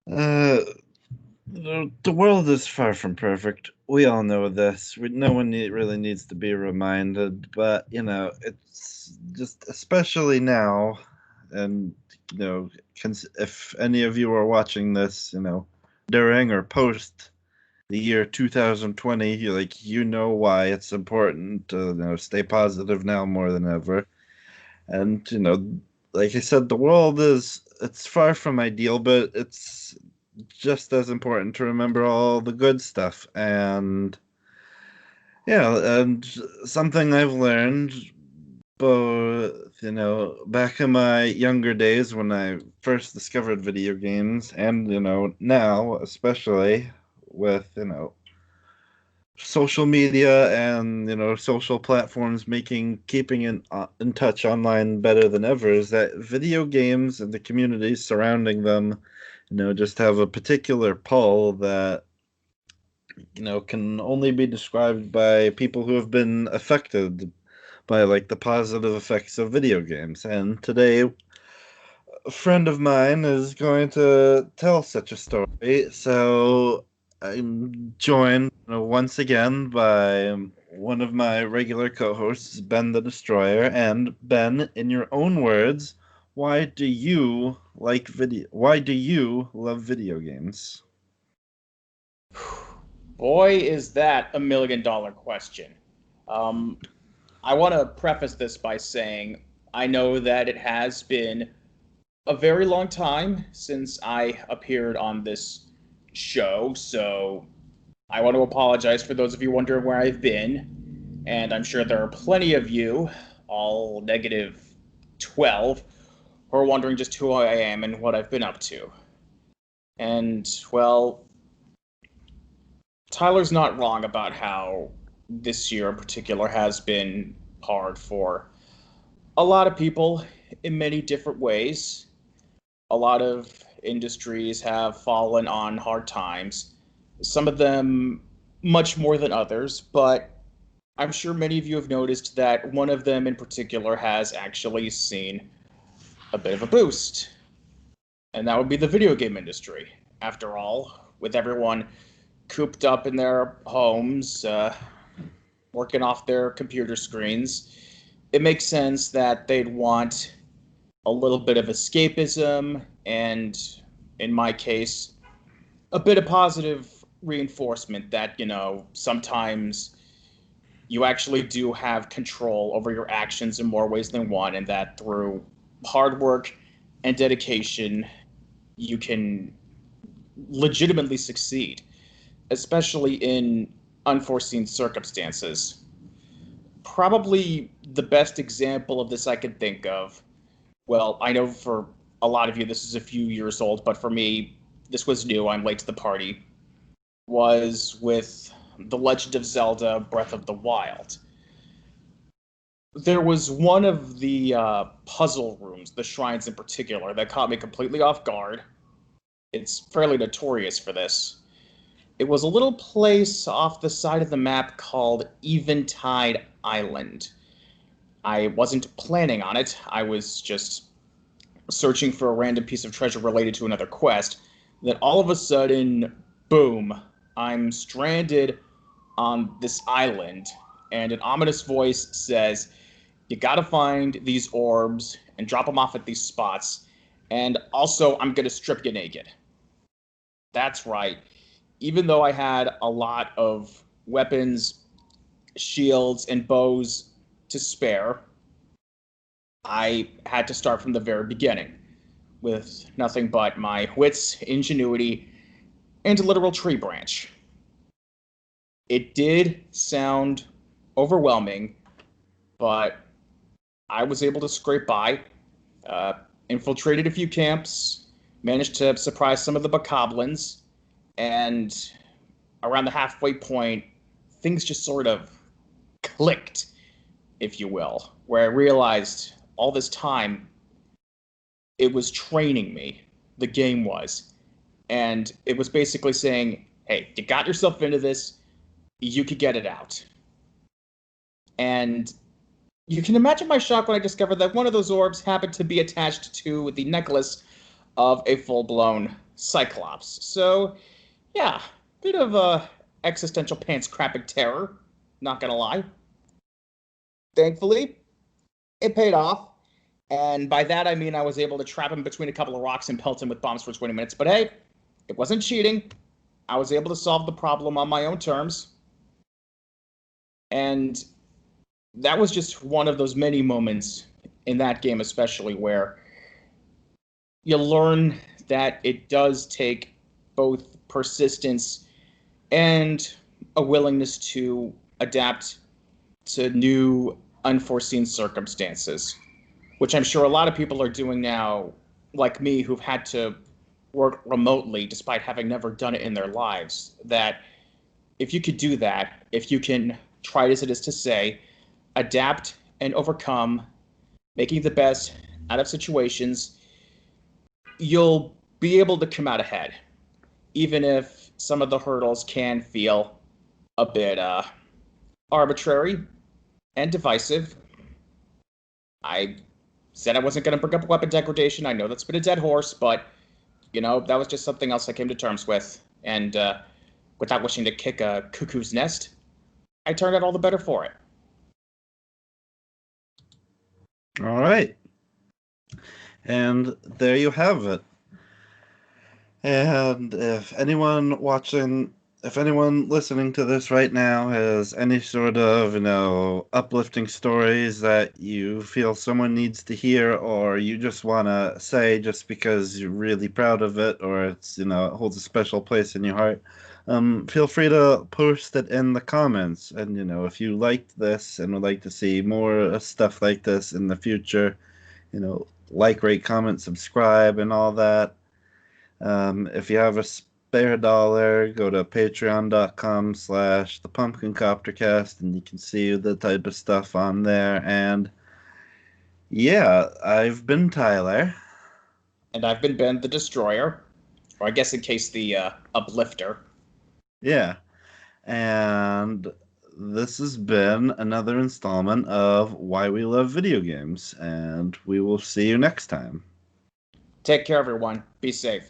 Uh, the world is far from perfect. We all know this. No one really needs to be reminded, but it's just especially now, and you know, if any of you are watching this, during or post the year 2020, you know why it's important to stay positive now more than ever. And like I said, the world it's far from ideal, but it's just as important to remember all the good stuff. And yeah, and something I've learned both, back in my younger days when I first discovered video games, and now especially with social media and social platforms making keeping in touch online better than ever, is that video games and the communities surrounding them just have a particular pull that can only be described by people who have been affected by the positive effects of video games. And today a friend of mine is going to tell such a story. So I'm joined once again by one of my regular co-hosts, Ben the Destroyer. And Ben, in your own words, why do you like video? Why do you love video games? Boy, is that $1 million question. Um, I want to preface this by saying I know that it has been a very long time since I appeared on this show, so I want to apologize for those of you wondering where I've been. And I'm sure there are plenty of you, all negative 12, who are wondering just who I am and what I've been up to. And, well, Tyler's not wrong about how this year in particular has been hard for a lot of people in many different ways. A lot of industries have fallen on hard times, some of them much more than others, but I'm sure many of you have noticed that one of them in particular has actually seen a bit of a boost, and that would be the video game industry. After all, with everyone cooped up in their homes, working off their computer screens, it makes sense that they'd want a little bit of escapism and, in my case, a bit of positive reinforcement that, sometimes you actually do have control over your actions in more ways than one, and that through hard work and dedication, you can legitimately succeed, especially in unforeseen circumstances. Probably the best example of this I could think of, well, I know for a lot of you this is a few years old, but for me, this was new. I'm late to the party. Was with The Legend of Zelda Breath of the Wild. There was one of the puzzle rooms, the shrines in particular, that caught me completely off guard. It's fairly notorious for this. It was a little place off the side of the map called Eventide Island. I wasn't planning on it. I was just searching for a random piece of treasure related to another quest. Then all of a sudden, boom, I'm stranded on this island, and an ominous voice says, "You gotta find these orbs and drop them off at these spots, and also I'm gonna strip you naked." That's right. Even though I had a lot of weapons, shields, and bows to spare, I had to start from the very beginning with nothing but my wits, ingenuity, and a literal tree branch. It did sound overwhelming, but I was able to scrape by, uh, infiltrated a few camps, managed to surprise some of the bokoblins, and around the halfway point, things just sort of clicked, if you will, where I realized all this time it was training me. The game was. And it was basically saying, hey, you got yourself into this, you could get it out. And you can imagine my shock when I discovered that one of those orbs happened to be attached to the necklace of a full blown Cyclops. So, yeah, bit of a existential pants crapping terror, not gonna lie. Thankfully, it paid off. And by that, I mean I was able to trap him between a couple of rocks and pelt him with bombs for 20 minutes. But hey, it wasn't cheating. I was able to solve the problem on my own terms. And that was just one of those many moments in that game, especially where you learn that it does take both persistence and a willingness to adapt to new unforeseen circumstances, which I'm sure a lot of people are doing now, like me, who've had to work remotely despite having never done it in their lives. That if you could do that, if you can try as it is to say, adapt and overcome, making the best out of situations, you'll be able to come out ahead, even if some of the hurdles can feel a bit arbitrary and divisive. I said I wasn't going to bring up weapon degradation. I know that's been a dead horse, but that was just something else I came to terms with. And without wishing to kick a cuckoo's nest, I turned out all the better for it. All right. And there you have it. And if anyone listening to this right now has any sort of, uplifting stories that you feel someone needs to hear, or you just want to say just because you're really proud of it, or it's, it holds a special place in your heart, feel free to post it in the comments. And, if you liked this and would like to see more stuff like this in the future, like, rate, comment, subscribe, and all that. If you have a spare dollar, go to patreon.com/thepumpkincoptercast and you can see the type of stuff on there. And yeah, I've been Tyler. And I've been Ben the Destroyer. Or I guess in case the uplifter. Yeah. And this has been another installment of Why We Love Video Games. And we will see you next time. Take care, everyone. Be safe.